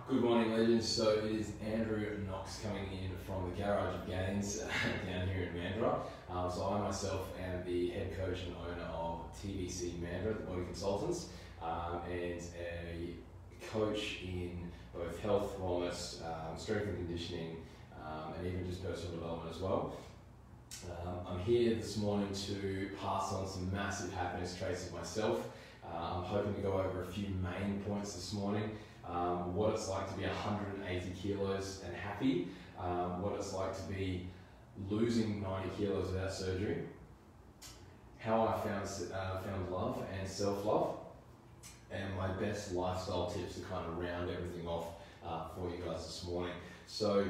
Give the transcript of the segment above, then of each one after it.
Good morning, legends. So it is Andrew Knox coming in from the Garage of Gains down here in Mandurah. So I myself am the head coach and owner of TBC Mandurah, the Body Consultants, and a coach in both health, wellness, strength and conditioning, and even just personal development as well. I'm here this morning to pass on some massive happiness traits of myself. I'm hoping to go over a few main points this morning. What it's like to be 180 kilos and happy, what it's like to be losing 90 kilos without surgery, how I found love and self-love, and my best lifestyle tips to kind of round everything off for you guys this morning. So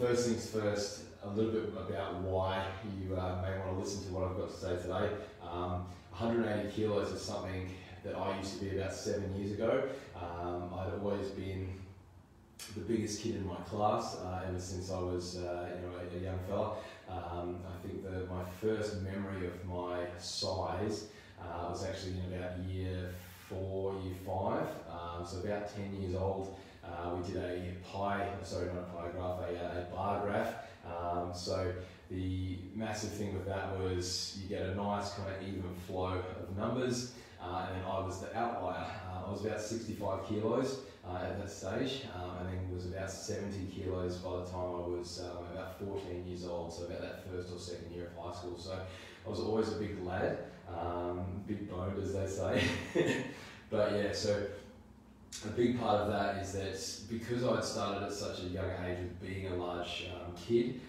first things first, a little bit about why you may want to listen to what I've got to say today. 180 kilos is something that I used to be about 7 years ago. I'd always been the biggest kid in my class ever since I was a young fella. I think that my first memory of my size was actually in about year 4, year 5. So about 10 years old, we did a bar graph. So the massive thing with that was you get a nice kind of even flow of numbers, and then I was the outlier. I was about 65 kilos at that stage, and then was about 70 kilos by the time I was about 14 years old, so about that first or second year of high school. So I was always a big lad, big boned as they say. But yeah, so a big part of that is that because I'd started at such a young age with being a large kid,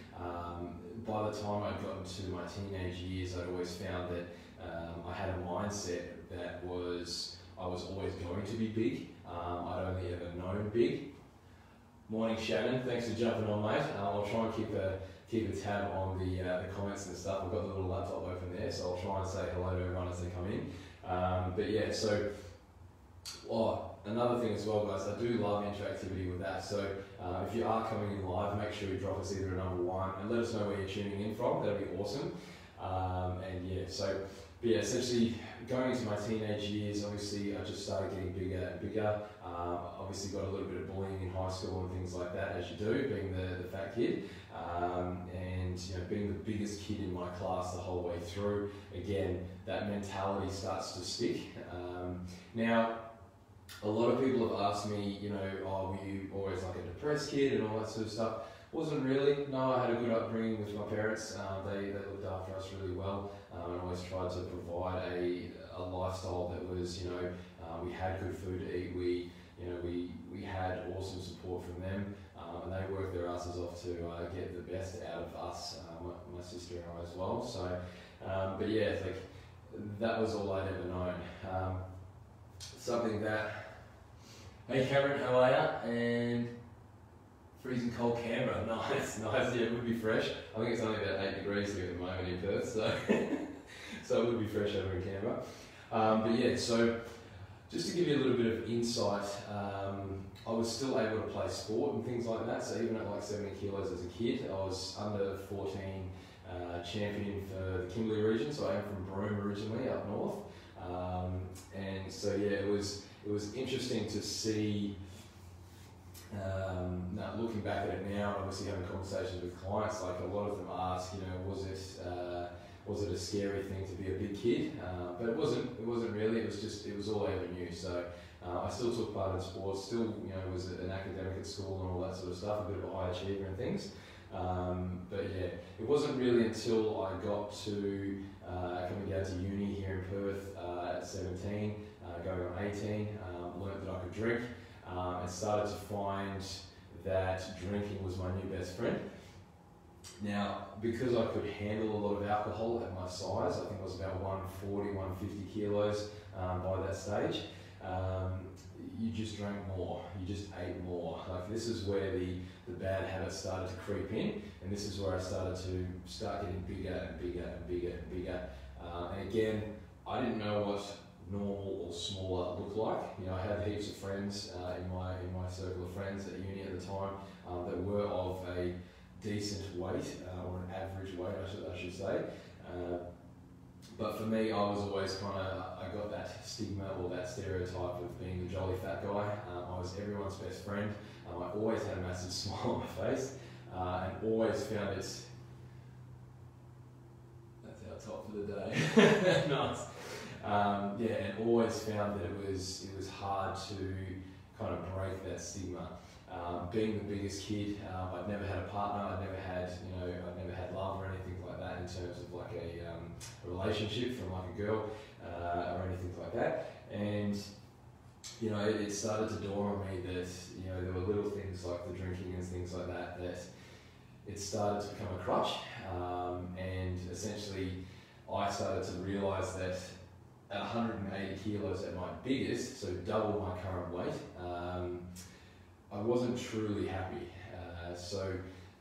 by the time I'd gotten to my teenage years, I'd always found that I had a mindset that I was always going to be big. I'd only ever known big. Morning, Shannon. Thanks for jumping on, mate. I'll try and keep a tab on the comments and stuff. I've got the little laptop open there, so I'll try and say hello to everyone as they come in. But yeah, so another thing as well, guys, I do love interactivity with that. So if you are coming in live, make sure you drop us either a number 1 and let us know where you're tuning in from. That'd be awesome. And yeah, so but yeah, essentially going into my teenage years, obviously I just started getting bigger and bigger. Obviously got a little bit of bullying in high school and things like that, as you do, being the fat kid. And being the biggest kid in my class the whole way through. Again, that mentality starts to stick. Now, a lot of people have asked me, were you always like a depressed kid and all that sort of stuff? Wasn't really. No, I had a good upbringing with my parents. They looked after us really well, and always tried to provide a lifestyle that was, we had good food to eat. We had awesome support from them, and they worked their asses off to get the best out of us, my sister and I as well. So, but yeah, that was all I'd ever known. Something that. Hey Cameron, how are ya? And freezing cold Canberra, nice. Yeah, it would be fresh. I think it's only about 8 degrees here at the moment in Perth, so so it would be fresh over in Canberra. But yeah, so just to give you a little bit of insight, I was still able to play sport and things like that. So even at like 70 kilos as a kid, I was under 14 champion for the Kimberley region. So I am from Broome originally, up north, and so yeah, it was interesting to see. Looking back at it now, obviously having conversations with clients, like a lot of them ask, was it a scary thing to be a big kid? But it wasn't really. It was all I ever knew. So I still took part in sports. Still, was an academic at school and all that sort of stuff. A bit of a high achiever and things. But yeah, it wasn't really until I got to coming down to uni here in Perth at 17, going on 18, learned that I could drink. And started to find that drinking was my new best friend. Now, because I could handle a lot of alcohol at my size, I think I was about 140, 150 kilos by that stage, you just drank more, you just ate more. Like, this is where the bad habits started to creep in, and this is where I started getting bigger and bigger and bigger and bigger. And again, I didn't know what normal or smaller look like. I had heaps of friends in my circle of friends at uni at the time that were of a decent weight or an average weight, I should say. But for me, I was always I got that stigma or that stereotype of being the jolly fat guy. I was everyone's best friend. I always had a massive smile on my face, and always found it. That's our top for the day. Nice. Yeah, and always found that it was hard to kind of break that stigma. Being the biggest kid, I'd never had a partner. I'd never had love or anything like that in terms of like a relationship from like a girl or anything like that. And it started to dawn on me that there were little things like the drinking and things like that it started to become a crutch. And essentially, I started to realise that at 180 kilos at my biggest, so double my current weight, I wasn't truly happy. So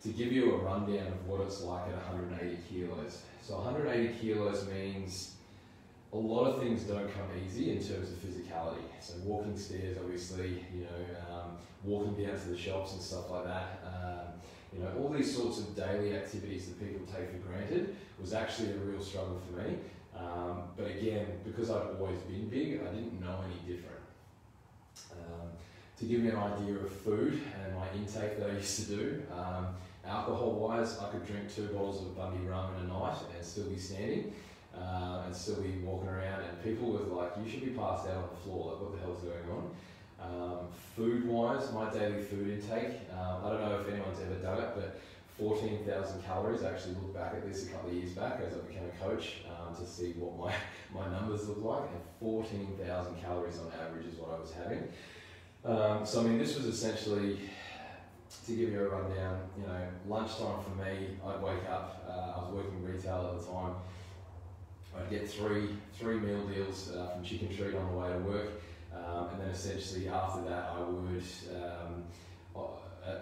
to give you a rundown of what it's like at 180 kilos. So 180 kilos means a lot of things don't come easy in terms of physicality. So walking stairs, obviously, walking down to the shops and stuff like that. All these sorts of daily activities that people take for granted was actually a real struggle for me. But again, because I'd always been big, I didn't know any different. To give you an idea of food and my intake that I used to do, alcohol-wise, I could drink 2 bottles of Bundy rum in a night and still be standing, and still be walking around, and people were like, you should be passed out on the floor, like what the hell's going on? Food-wise, my daily food intake, I don't know if anyone's ever done it, but 14,000 calories. I actually looked back at this a couple of years back as I became a coach to see what my numbers look like, and 14,000 calories on average is what I was having. So I mean, this was essentially, to give you a rundown, lunchtime for me, I'd wake up, I was working retail at the time, I'd get three meal deals from Chicken Treat on the way to work, and then essentially after that I would,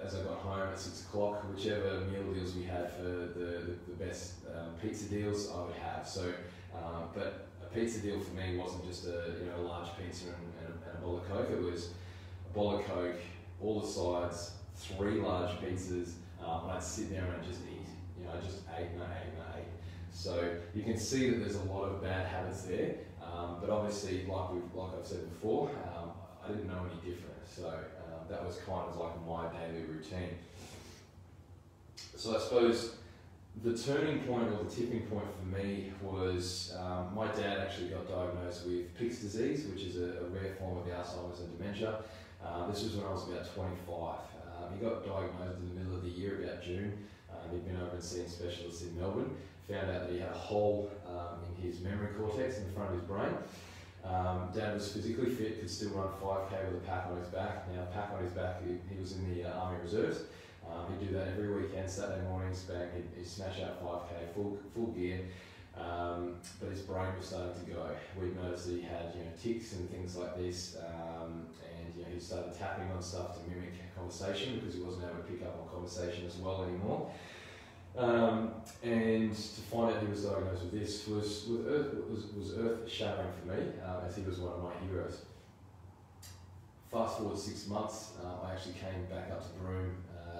as I got home at 6 o'clock, whichever meal deals we had for the best pizza deals I would have. So, but a pizza deal for me wasn't just a large pizza and a bowl of Coke. It was a bowl of Coke, all the sides, 3 large pizzas, and I'd sit there and I'd just eat. I just ate and I ate and I ate. So you can see that there's a lot of bad habits there, but obviously, like I've said before, I didn't know any different. So that was kind of like my daily routine. So I suppose the turning point or the tipping point for me was my dad actually got diagnosed with Pick's disease, which is a rare form of Alzheimer's and dementia. This was when I was about 25. He got diagnosed in the middle of the year, about June. He'd been over and seen specialists in Melbourne, found out that he had a hole in his memory cortex in the front of his brain. Dad was physically fit, could still run 5k with a pack on his back. Now, pack on his back, he was in the Army Reserves. He'd do that every weekend, Saturday mornings, bang, he'd smash out 5k, full gear. But his brain was starting to go. We'd noticed that he had tics and things like this, and he started tapping on stuff to mimic conversation because he wasn't able to pick up on conversation as well anymore. And to find out he was diagnosed with this was earth-shattering for me, as he was one of my heroes. Fast forward 6 months, I actually came back up to Broome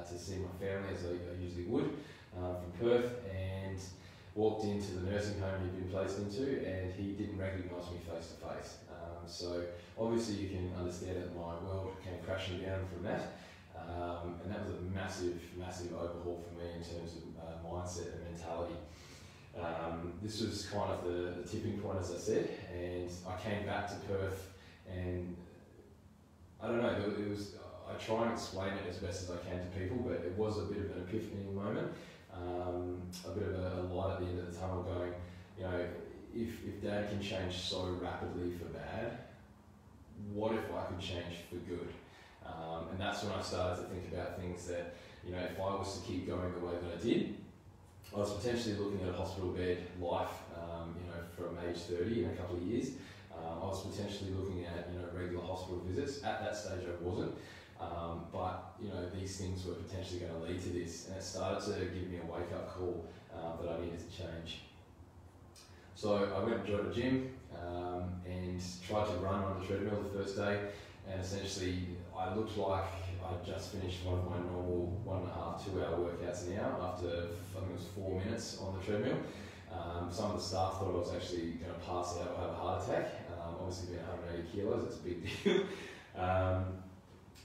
to see my family, as I usually would, from Perth, and walked into the nursing home he'd been placed into, and he didn't recognise me face to face. So obviously you can understand that my world came crashing down from that. And that was a massive, massive overhaul for me in terms of mindset and mentality. This was kind of the tipping point, as I said, and I came back to Perth, and I don't know, I try and explain it as best as I can to people, but it was a bit of an epiphany moment, a bit of a light at the end of the tunnel going, if Dad can change so rapidly for bad, what if I could change for good? And that's when I started to think about things that, if I was to keep going the way that I did, I was potentially looking at a hospital bed life, from age 30 in a couple of years. I was potentially looking at, regular hospital visits. At that stage I wasn't, but, these things were potentially going to lead to this, and it started to give me a wake-up call that I needed to change. So I went and joined a gym and tried to run on the treadmill the first day, and essentially I looked like I'd just finished one of my normal 1.5 to 2 hour workouts an hour after, I think it was 4 minutes on the treadmill. Some of the staff thought I was actually going to pass out or have a heart attack. Obviously being 180 kilos, it's a big deal.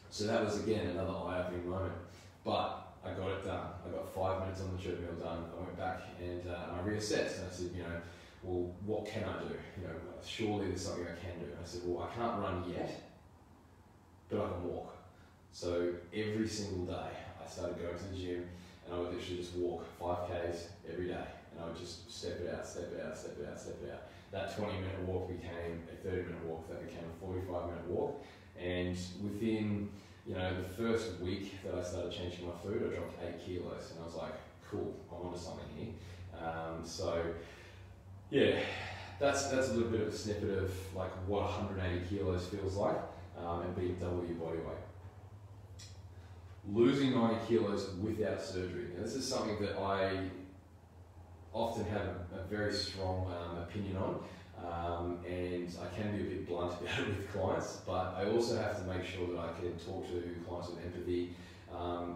So that was again another eye-opening moment. But I got it done. I got 5 minutes on the treadmill done. I went back and I reassessed and I said, well, what can I do? Surely there's something I can do. And I said, well, I can't run yet, but I can walk. So every single day I started going to the gym and I would literally just walk 5Ks every day. And I would just step it out, step it out, step it out, step it out. That 20-minute walk became a 30-minute walk, that became a 45-minute walk. And within the first week that I started changing my food, I dropped 8 kilos. And I was like, cool, I'm onto something here. So yeah, that's a little bit of a snippet of like what 180 kilos feels like, and being double your body weight. Losing 90 kilos without surgery. Now, this is something that I often have a very strong opinion on, and I can be a bit blunt about it with clients, but I also have to make sure that I can talk to clients with empathy,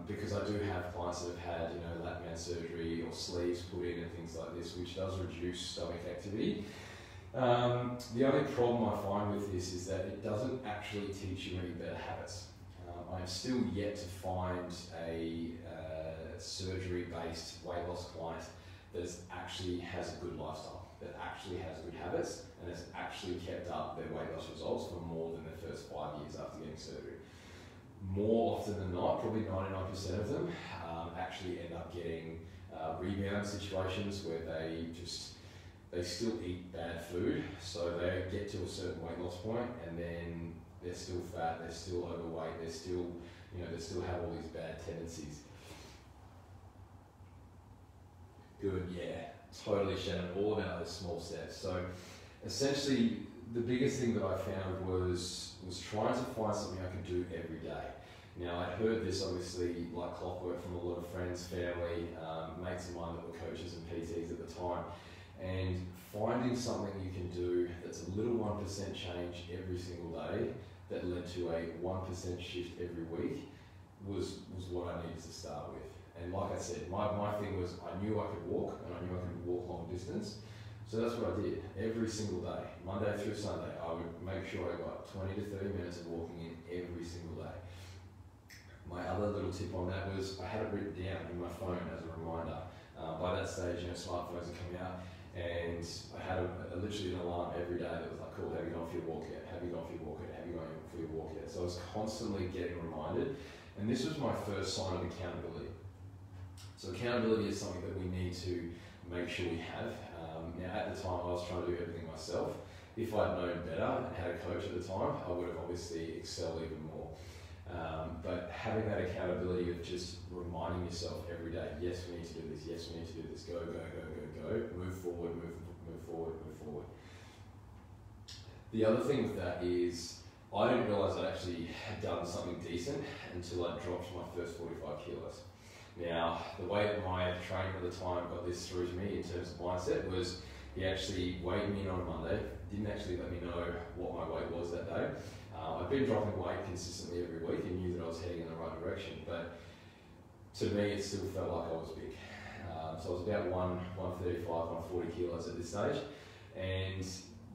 because I do have clients that have had lap band surgery or sleeves put in and things like this, which does reduce stomach activity. The only problem I find with this is that it doesn't actually teach you any better habits. I'm still yet to find a surgery-based weight loss client that actually has a good lifestyle, that actually has good habits, and has actually kept up their weight loss results for more than their first 5 years after getting surgery. More often than not, probably 99% of them actually end up getting rebound situations where they still eat bad food, so they get to a certain weight loss point and then they're still fat, they're still overweight, they still have all these bad tendencies. Good, yeah, totally, Shannon, all about those small steps. So essentially, the biggest thing that I found was trying to find something I could do every day. Now, I'd heard this obviously like clockwork from a lot of friends, family, mates of mine that were coaches and PTs at the time, and finding something you can do that's a little 1% change every single day that led to a 1% shift every week was what I needed to start with. And like I said, my thing was I knew I could walk, and I knew I could walk long distance. So that's what I did every single day, Monday through Sunday. I would make sure I got 20 to 30 minutes of walking in every single day. My other little tip on that was I had it written down in my phone as a reminder. By that stage, smartphones are coming out, and I had literally an alarm every day that was like, cool, have you gone for your walk yet? Have you gone for your walk yet? Have you gone for your walk yet? So I was constantly getting reminded, and this was my first sign of accountability. So accountability is something that we need to make sure we have. Now at the time I was trying to do everything myself. If I'd known better and had a coach at the time, I would have obviously excelled even more. But having that accountability of just reminding yourself every day, yes, we need to do this, yes, we need to do this, go, go, go, go, go, move forward, move forward, move forward. The other thing with that is I didn't realise I actually had done something decent until I dropped my first 45 kilos. Now, the way that my trainer at the time got this through to me in terms of mindset was he actually weighed me in on a Monday, didn't actually let me know what my weight was that day. I've been dropping weight consistently every week and knew that I was heading in the right direction, but to me it still felt like I was big. So I was about 135, 140 kilos at this stage, and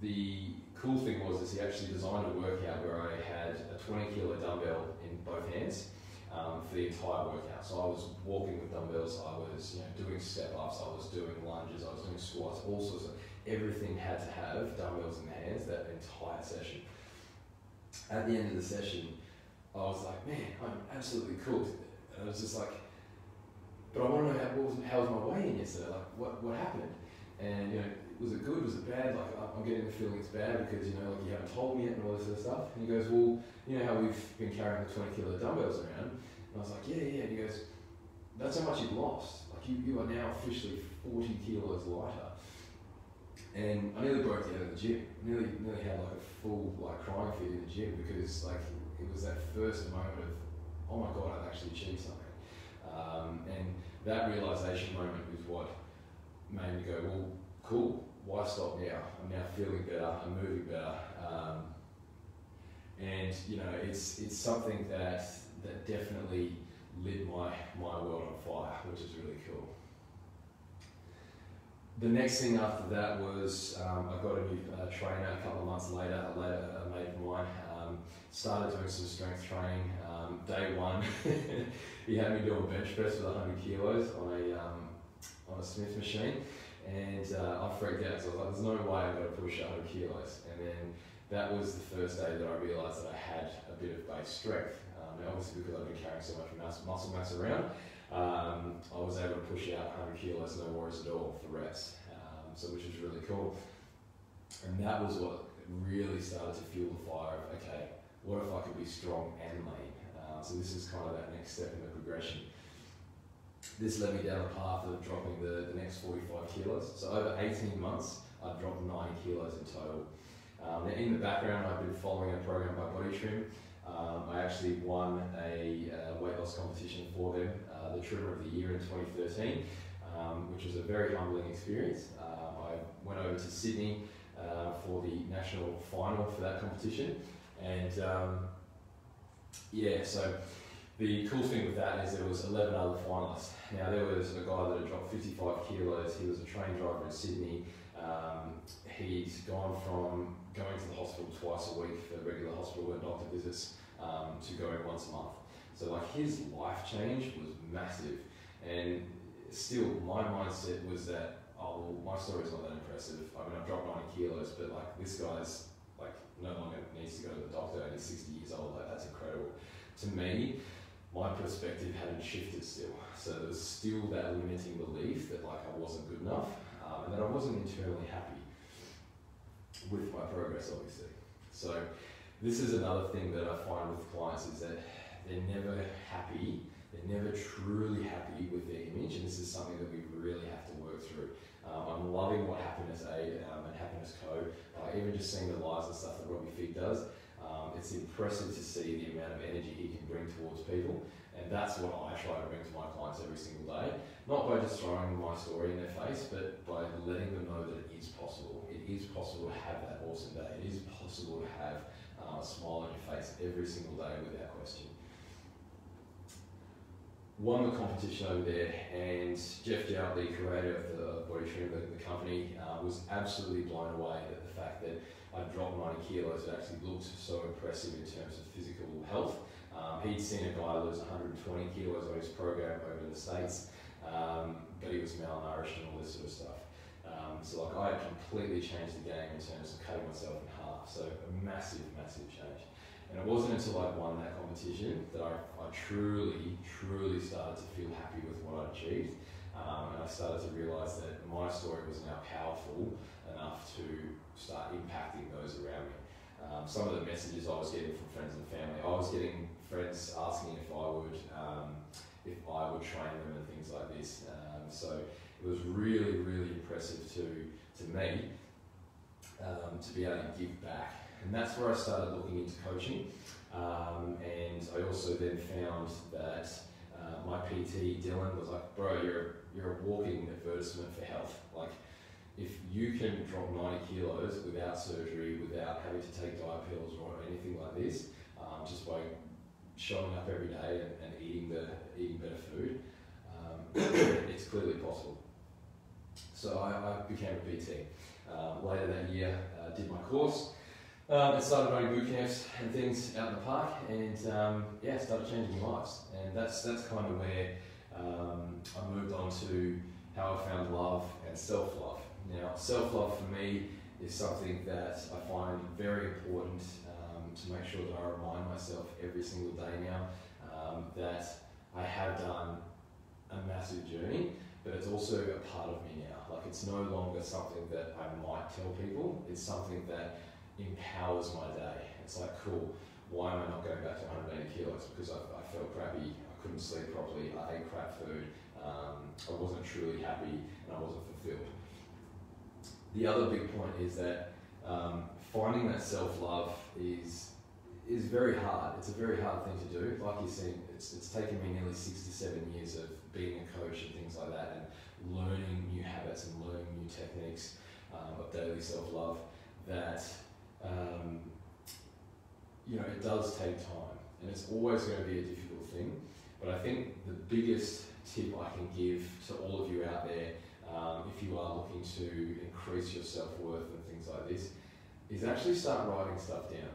the cool thing was he actually designed a workout where I had a 20 kilo dumbbell in both hands for the entire workout. So I was walking with dumbbells, I was doing step-ups, I was doing lunges, I was doing squats, all sorts of, everything had to have dumbbells in the hands that entire session. At the end of the session, I was like, man, I'm absolutely cooked. And I was just like, but I want to know how was my weigh-in yesterday? Like, what happened? And was it good? Was it bad? Like, I'm getting the feeling it's bad because like you haven't told me yet and all this sort of stuff. And he goes, well, you know how we've been carrying the 20 kilo dumbbells around? And I was like, yeah. And he goes, that's how much you've lost. Like you are now officially 40 kilos lighter. And I nearly broke down at the gym. Nearly had like a full crying fit in the gym because it was that first moment of, oh my God, I've actually achieved something. And that realization moment was what made me go, well, cool, why stop now? I'm now feeling better, I'm moving better. And it's something that definitely lit my world on fire, which is really cool. The next thing after that was I got a new trainer a couple of months later. A mate of mine started doing some strength training. Day one, he had me do a bench press with 100 kilos on a Smith machine, and I freaked out. So I was like, "There's no way I'm going to push 100 kilos." And then that was the first day that I realised that I had a bit of base strength. Now obviously because I've been carrying so much muscle mass around, I was able to push out 100 kilos, no worries at all for reps, so which was really cool. And that was what really started to fuel the fire of, okay, what if I could be strong and lean? So this is kind of that next step in the progression. This led me down the path of dropping the next 45 kilos. So over 18 months, I dropped 90 kilos in total. Now in the background, I've been following a program by Body Trim. I actually won a weight loss competition for them, the Trimmer of the Year in 2013, which was a very humbling experience. I went over to Sydney for the national final for that competition, and yeah, so the cool thing with that is there was 11 other finalists. Now there was a guy that had dropped 55 kilos, he was a train driver in Sydney. He'd gone from going to the hospital twice a week for regular hospital and doctor visits to going once a month. So like his life change was massive, and still my mindset was that, oh well, my story's not that impressive. I mean, I've dropped 90 kilos, but like this guy's like no longer needs to go to the doctor and he's 60 years old, like that's incredible. To me, my perspective hadn't shifted still. So there was still that limiting belief that like I wasn't good enough, and that I wasn't internally happy with my progress, obviously. So this is another thing that I find with clients is that they're never happy, they're never truly happy with their image, and this is something that we really have to work through. I'm loving what Happiness Aid and Happiness Co, even just seeing the lives and stuff that Robbie Fig does, it's impressive to see the amount of energy he can bring towards people, and that's what I try to bring to my clients every single day. Not by just throwing my story in their face, but by letting them know that it is possible. It is possible to have that awesome day. It is possible to have a smile on your face every single day without question. Won the competition over there, and Jeff Jout, the creator of the Body Trim, the company, was absolutely blown away at the fact that I dropped 90 kilos. It actually looked so impressive in terms of physical health. He'd seen a guy lose 120 kilos on his program over in the States, but he was malnourished and all this sort of stuff. So like I had completely changed the game in terms of cutting myself in half. So a massive, massive change. And it wasn't until I won that competition that I truly, truly started to feel happy with what I'd achieved. And I started to realise that my story was now powerful enough to start impacting those around me. Some of the messages I was getting from friends and family, I was getting friends asking if I would train them and things like this. So it was really, really impressive to me to be able to give back. And that's where I started looking into coaching. And I also then found that my PT, Dylan, was like, bro, you're a walking advertisement for health. Like, if you can drop 90 kilos without surgery, without having to take diet pills or anything like this, just by showing up every day and eating better food, it's clearly possible. So I became a PT. Later that year, did my course, and started running boot camps and things out in the park, and yeah, started changing lives. And that's kind of where I moved on to how I found love and self-love. Now, self-love for me is something that I find very important to make sure that I remind myself every single day now that I have done a massive journey, but it's also a part of me now. Like, it's no longer something that I might tell people, it's something that empowers my day. It's like, cool, why am I not going back to 180 kilos? Because I felt crappy, I couldn't sleep properly, I ate crap food, I wasn't truly happy, and I wasn't fulfilled. The other big point is that finding that self-love is very hard. It's a very hard thing to do. Like you said, it's taken me nearly 6 to 7 years of being a coach and things like that, and learning new habits and learning new techniques of daily self-love that, you know, it does take time, and it's always going to be a difficult thing. But I think the biggest tip I can give to all of you out there if you are looking to increase your self-worth and things like this, is actually start writing stuff down.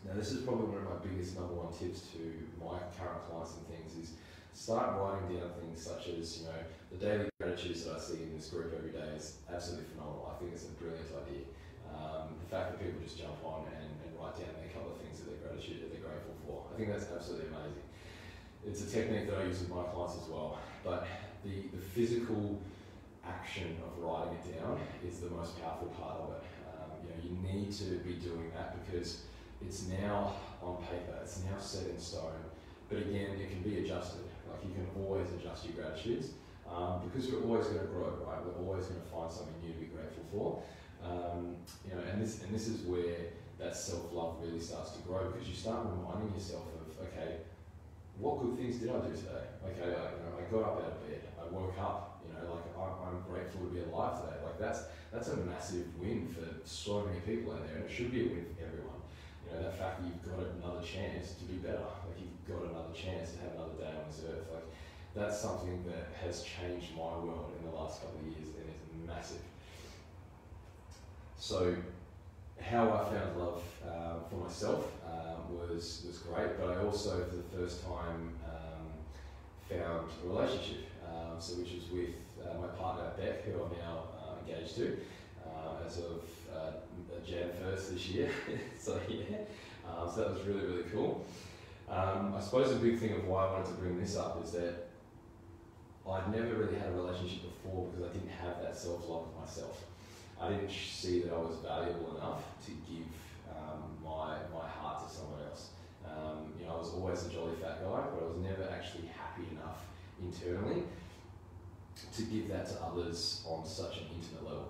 Now this is probably one of my biggest number one tips to my current clients and things is start writing down things such as, you know, the daily gratitudes that I see in this group every day is absolutely phenomenal. I think it's a brilliant idea. The fact that people just jump on and write down a couple of things that they're grateful for. I think that's absolutely amazing. It's a technique that I use with my clients as well. But the physical action of writing it down is the most powerful part of it. You know, you need to be doing that because it's now on paper, it's now set in stone. But again, it can be adjusted. Like you can always adjust your gratitudes because we're always going to grow, right? We're always going to find something new to be grateful for. You know, and this is where that self-love really starts to grow because you start reminding yourself of, okay, what good things did I do today? Okay, I got up out of bed, I woke up, you know, like I'm grateful to be alive today. Like that's a massive win for so many people out there, and it should be a win for everyone. You know, that fact that you've got another chance to be better, like you've got another chance to have another day on this earth, like that's something that has changed my world in the last couple of years, and it's massive. So how I found love for myself was great, but I also for the first time found a relationship, so which was with my partner Beck, who I'm now engaged to as of Jan 1st this year. So yeah, so that was really, really cool. I suppose a big thing of why I wanted to bring this up is that I'd never really had a relationship before because I didn't have that self-love of myself. I didn't see that I was valuable enough to give my heart to someone else. You know, I was always a jolly fat guy, but I was never actually happy enough internally to give that to others on such an intimate level.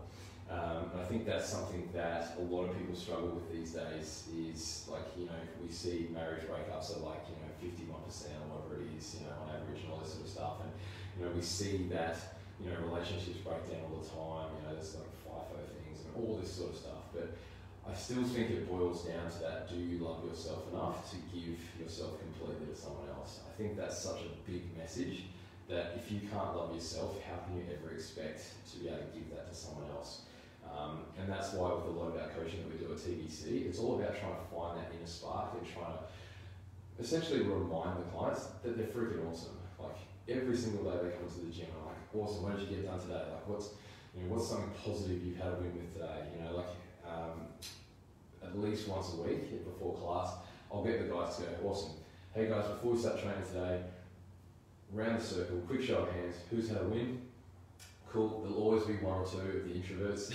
And I think that's something that a lot of people struggle with these days is like, you know, we see marriage breakups at like, you know, 51% or whatever it is, you know, on average and all this sort of stuff. And, you know, we see that, you know, relationships break down all the time, you know, there's like FIFO things and all this sort of stuff. But I still think it boils down to that, do you love yourself enough to give yourself completely to someone else? I think that's such a big message that if you can't love yourself, how can you ever expect to be able to give that to someone else? And that's why with a lot of our coaching that we do at TBC, it's all about trying to find that inner spark and trying to essentially remind the clients that they're freaking awesome. Like every single day they come to the gym and I'm like, awesome, what did you get done today? Like what's something positive you've had a win with today? You know, like at least once a week before class, I'll get the guys to go, awesome. Hey guys, before we start training today, round the circle, quick show of hands, who's had a win? Cool, there'll always be one or two of the introverts.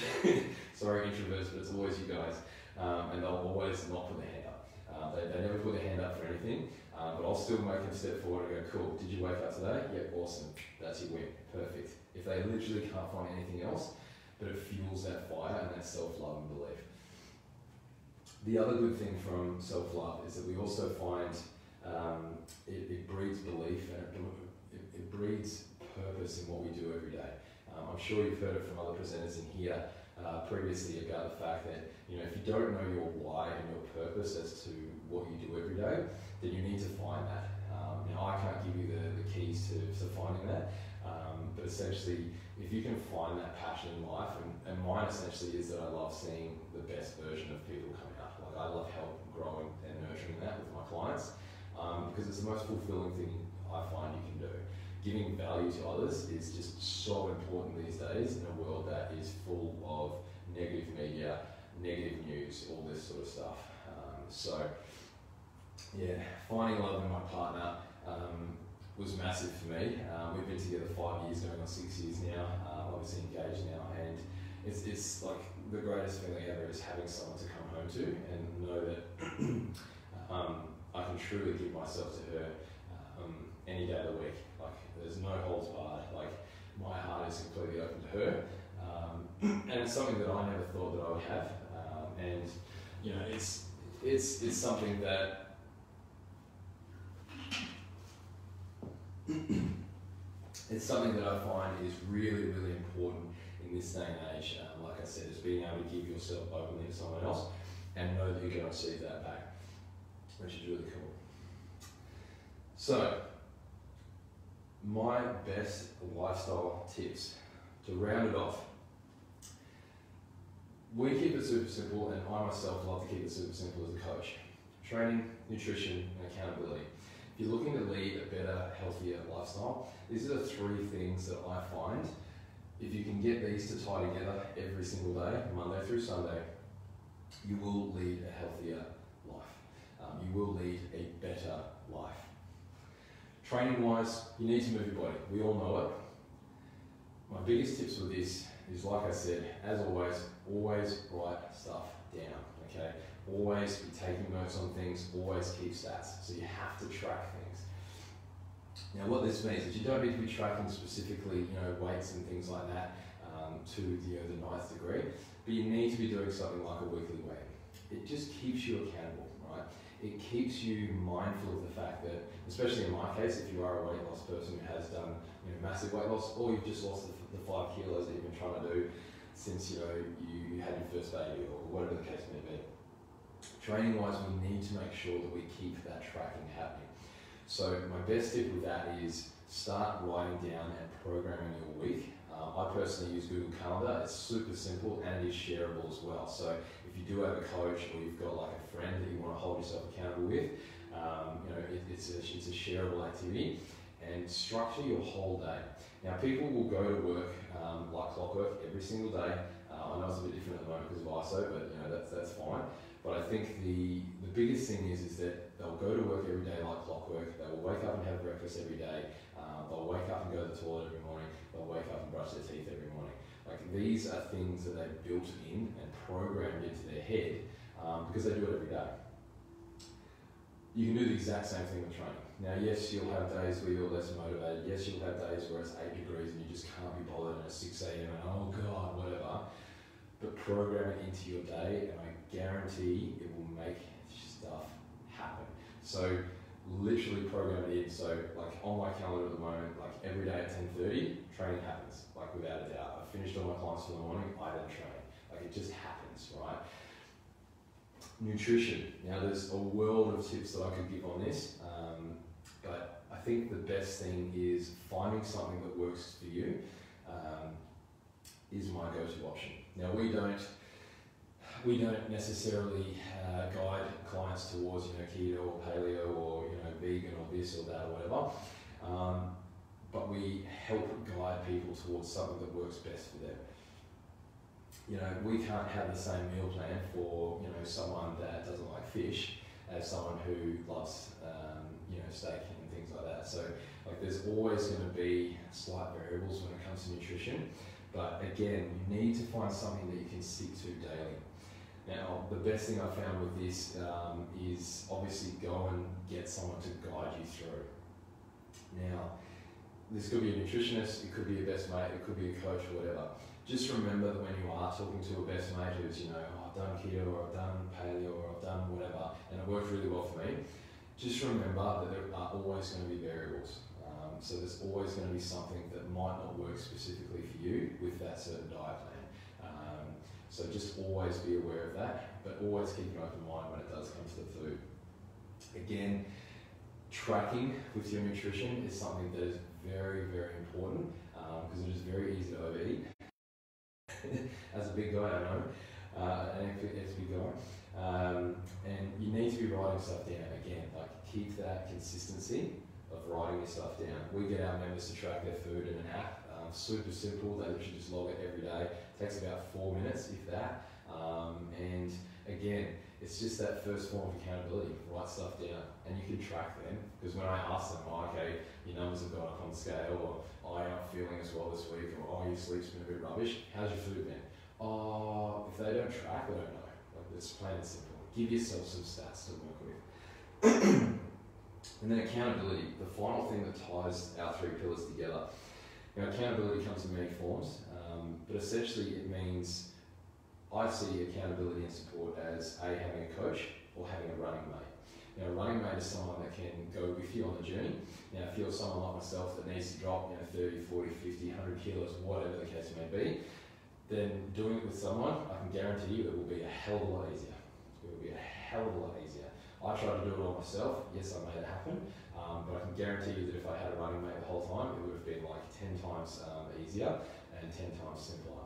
Sorry introverts, but it's always you guys. And they'll always not put their hand up. They never put their hand up for anything, but I'll still make them step forward and go, cool, did you wake up today? Yep, awesome, that's your win, perfect. If they literally can't find anything else, but it fuels that fire and that self-love and belief. The other good thing from self-love is that we also find it breeds belief and it breeds purpose in what we do every day. I'm sure you've heard it from other presenters in here previously about the fact that, you know, if you don't know your why and your purpose as to what you do every day, then you need to find that. Now I can't give you the keys to finding that, but essentially if you can find that passion in life, and mine essentially is that I love seeing the best version of people coming up. Like I love helping, growing and nurturing that with my clients because it's the most fulfilling thing I find you can do. Giving value to others is just so important these days in a world that is full of negative media, negative news, all this sort of stuff. So yeah, finding love in my partner was massive for me. We've been together 5 years, going on 6 years now, obviously engaged now, and it's like the greatest feeling ever is having someone to come home to and know that I can truly give myself to her any day of the week. Like there's no holds barred. Like my heart is completely open to her, and it's something that I never thought that I would have. And you know, it's something that it's something that I find is really, really important in this day and age. Like I said, is being able to give yourself openly to someone else and know that you're going to receive that back, which is really cool. So, my best lifestyle tips to round it off, we keep it super simple, and I myself love to keep it super simple as a coach. Training, nutrition, and accountability. If you're looking to lead a better, healthier lifestyle, these are the three things that I find. If you can get these to tie together every single day, Monday through Sunday, you will lead a healthier life. You will lead a better life. Training wise, you need to move your body. We all know it. My biggest tips with this is, like I said, as always write stuff down, okay? Always be taking notes on things, always keep stats. So you have to track things. Now what this means is you don't need to be tracking specifically, weights and things like that to the ninth degree, but you need to be doing something like a weekly weigh. It just keeps you accountable, right? It keeps you mindful of the fact that, especially in my case, if you are a weight loss person who has done massive weight loss, or you've just lost the 5 kilos that you've been trying to do since you had your first baby, or whatever the case may be. Training wise, we need to make sure that we keep that tracking happening. So my best tip with that is start writing down and programming your week. I personally use Google Calendar. It's super simple and it is shareable as well. So if you do have a coach, or you've got like a friend that you want to hold yourself accountable with, it's a shareable activity, and structure your whole day. Now people will go to work like clockwork every single day. I know it's a bit different at the moment because of ISO, but that's fine. But I think the biggest thing is that they'll go to work every day like clockwork. They will wake up and have breakfast every day. They'll wake up and go to the toilet every morning. They'll wake up and brush their teeth every morning. Like, these are things that they've built in and programmed into their head because they do it every day. You can do the exact same thing with training. Now, yes, you'll have days where you're less motivated. Yes, you'll have days where it's 8 degrees and you just can't be bothered, and it's 6 a.m. and oh God, whatever. But program it into your day, and I guarantee it will make stuff happen. So literally program it in. So like on my calendar at the moment, like every day at 10:30, training happens, like without a doubt. I've finished all my clients for the morning, I then train. Like, it just happens, right? Nutrition. Now there's a world of tips that I could give on this, but I think the best thing is finding something that works for you is my go-to option. Now we don't necessarily guide clients towards keto or paleo or vegan or this or that or whatever, but we help guide people towards something that works best for them. We can't have the same meal plan for someone that doesn't like fish as someone who loves steak and things like that. So there's always going to be slight variables when it comes to nutrition, but again, you need to find something that you can stick to daily. Now, the best thing I've found with this is obviously go and get someone to guide you through. Now, this could be a nutritionist, it could be a best mate, it could be a coach or whatever. Just remember that when you are talking to a best mate who's, I've done keto or I've done paleo or I've done whatever, and it worked really well for me, just remember that there are always going to be variables. So there's always going to be something that might not work specifically for you with that certain diet plan. So just always be aware of that, but always keep an open mind when it does come to the food. Again, tracking with your nutrition is something that is very, very important because it is very easy to overeat. As a big guy, I know, and as a big guy, and you need to be writing stuff down. Again, keep that consistency of writing your stuff down. We get our members to track their food in an app. Super simple. They literally just log it every day. Takes about 4 minutes, if that. And again, it's just that first form of accountability. Write stuff down, and you can track them. Because when I ask them, okay, your numbers have gone up on the scale, or you're not feeling as well this week, or your sleep's been a bit rubbish. How's your food been? If they don't track, I don't know. It's plain and simple. Give yourself some stats to work with. And then accountability, the final thing that ties our 3 pillars together. Accountability comes in many forms, but essentially it means I see accountability and support as having a coach or having a running mate. A running mate is someone that can go with you on the journey. Now, if you're someone like myself that needs to drop 30, 40, 50, 100 kilos, whatever the case may be, then doing it with someone, I can guarantee you it will be a hell of a lot easier. It will be a hell of a lot easier. I tried to do it all myself. Yes, I made it happen, but I can guarantee you that if I had a running mate the whole time, it would have been like 10 times easier, and 10 times simpler.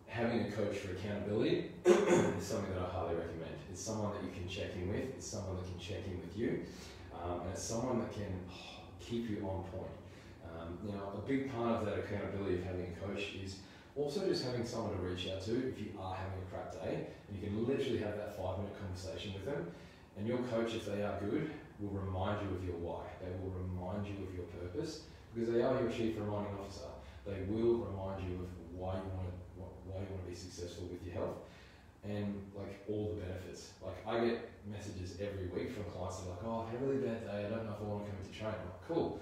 Having a coach for accountability is something that I highly recommend. It's someone that you can check in with, it's someone that can check in with you, and it's someone that can keep you on point. Now, a big part of that accountability of having a coach is also just having someone to reach out to if you are having a crap day, and you can literally have that 5-minute conversation with them. And your coach, if they are good, will remind you of your why. They will remind you of your purpose, because they are your chief reminding officer. They will remind you of why you want to be successful with your health, and like all the benefits. Like, I get messages every week from clients that are like, oh, I've had a really bad day, I don't know if I want to come into training. I'm like, cool,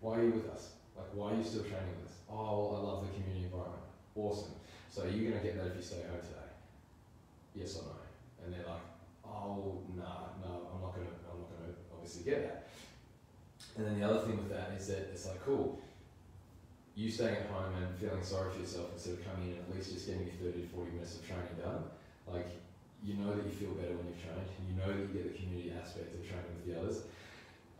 why are you with us? Like, why are you still training with us? Oh, well, I love the community environment. Awesome. So are you going to get that if you stay home today? Yes or no? And they're like, oh, no, I'm not going to obviously get that. And then the other thing with that is that it's like, cool, you staying at home and feeling sorry for yourself instead of coming in and at least just getting your 30 to 40 minutes of training done. Like, you know that you feel better when you've trained, and you know that you get the community aspect of training with the others,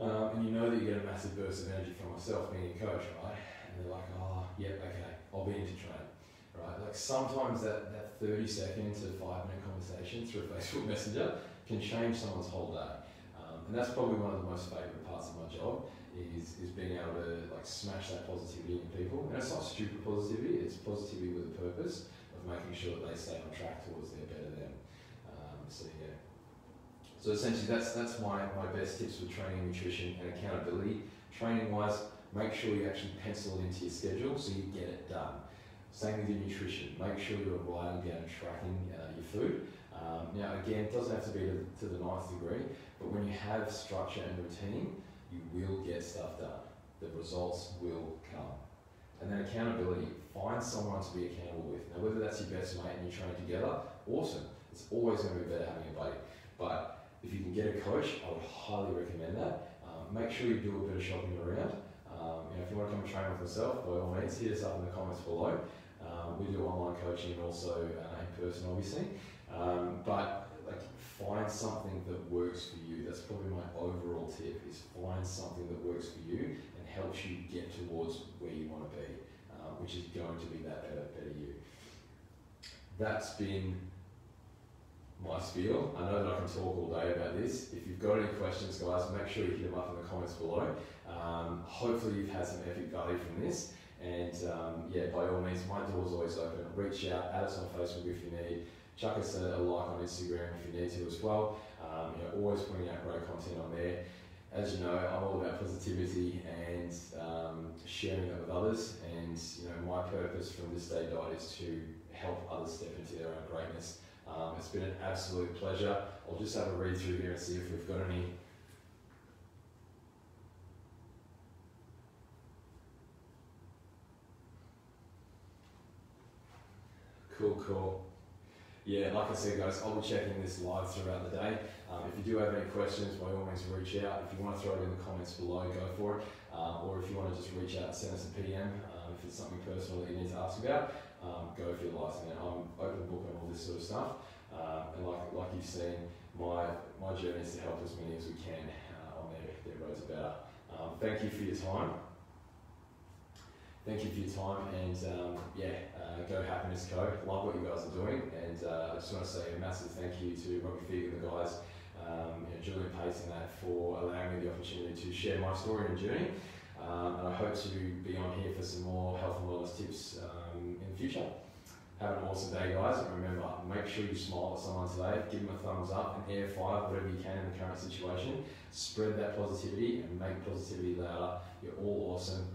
and you know that you get a massive burst of energy from myself being a coach, right? And they're like, oh, yeah, okay, I'll be into training, right? Like, sometimes that 30-second to 5-minute conversation through Facebook Messenger can change someone's whole day. And that's probably one of the most favourite parts of my job, is being able to like smash that positivity in people. And it's not stupid positivity, it's positivity with a purpose of making sure that they stay on track towards their better them. So yeah. So essentially that's my best tips with training, nutrition and accountability. Training wise, make sure you actually pencil it into your schedule so you get it done. Same with your nutrition, make sure you're writing down and tracking your food. Now again, it doesn't have to be to the 9th degree, but when you have structure and routine, you will get stuff done. The results will come. And then accountability, find someone to be accountable with. Now, whether that's your best mate and you train together, awesome. It's always going to be better having a buddy. But if you can get a coach, I would highly recommend that. Make sure you do a bit of shopping around. If you want to come and train with myself, by all means, hit us up in the comments below. We do online coaching and also in person, obviously. But like, find something that works for you. That's probably my overall tip, is find something that works for you and helps you get towards where you want to be, which is going to be that better you. That's been my spiel. I know that I can talk all day about this. If you've got any questions, guys, make sure you hit them up in the comments below. Hopefully you've had some epic value from this. And yeah, by all means, my door's always open. Reach out, add us on Facebook if you need. Chuck us a like on Instagram if you need to as well. Always putting out great content on there. As you know, I'm all about positivity and sharing that with others. And my purpose from this day died is to help others step into their own greatness. It's been an absolute pleasure. I'll just have a read through here and see if we've got any. Cool. Yeah, like I said, guys, I'll be checking this live throughout the day. If you do have any questions, by all means reach out. If you want to throw it in the comments below, go for it. Or if you want to just reach out and send us a PM, if it's something personal that you need to ask about, go for your life, man. I'm open book on all this sort of stuff. And like you've seen, my journey is to help as many as we can on their roads better. Thank you for your time. Thank you for your time, and go Happiness Co. Love what you guys are doing, and I just want to say a massive thank you to Robbie Feig and the guys, Julian Pace and that, for allowing me the opportunity to share my story and journey. And I hope to be on here for some more health and wellness tips in the future. Have an awesome day, guys, and remember, make sure you smile at someone today, give them a thumbs up, and air 5 whatever you can in the current situation. Spread that positivity and make positivity louder. You're all awesome.